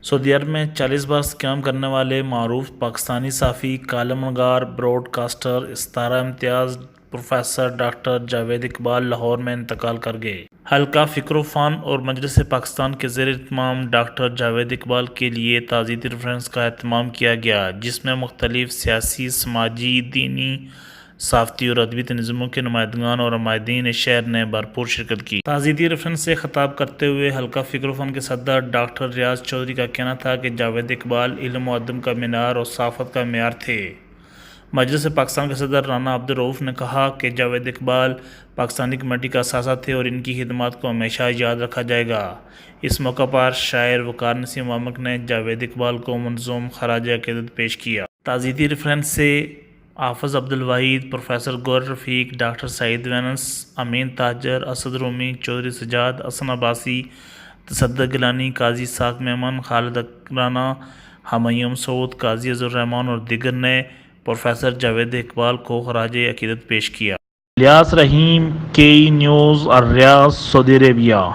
سعودی عرب میں 40 برس قیام کرنے والے معروف پاکستانی صحافی، کالم نگار، براڈ کاسٹر، ستارہ امتیاز پروفیسر ڈاکٹر جاوید اقبال لاہور میں انتقال کر گئے۔ حلقہ فکر و فن اور مجلس پاکستان کے زیر اہتمام ڈاکٹر جاوید اقبال کے لیے تعزیتی ریفرنس کا اہتمام کیا گیا، جس میں مختلف سیاسی، سماجی، دینی، صحافتی اور ادبی تنظیموں کے نمائندگان اور عمائدین شہر نے بھرپور شرکت کی۔ تعزیتی ریفرنس سے خطاب کرتے ہوئے حلقہ فکر و فن کے صدر ڈاکٹر ریاض چودھری کا کہنا تھا کہ جاوید اقبال علم و ادب کا مینار اور صحافت کا معیار تھے۔ مجلس پاکستان کے صدر رانا عبدالرؤف نے کہا کہ جاوید اقبال پاکستانی کمیونٹی کا اثاثہ تھے اور ان کی خدمات کو ہمیشہ یاد رکھا جائے گا۔ اس موقع پر شاعر وقار نسیم وامق نے جاوید اقبال کو منظوم خراج عقیدت پیش کیا۔ تعزیتی ریفرنس سے حافظ عبدالواحد، پروفیسر گوہر رفیق، ڈاکٹر سعید وینس، امین تاجر، اسد رومی، چودھری سجاد، حسن عباسی، تصدق گیلانی، قاضی اسحاق میمن، خالد رانا، ہمایوں مسعود، قاضی عزیز الرحمان اور دیگر نے پروفیسر جاوید اقبال کو خراج عقیدت پیش کیا۔ الیاس رحیم، کے ای نیوز، الریاض، سعودی عربیہ۔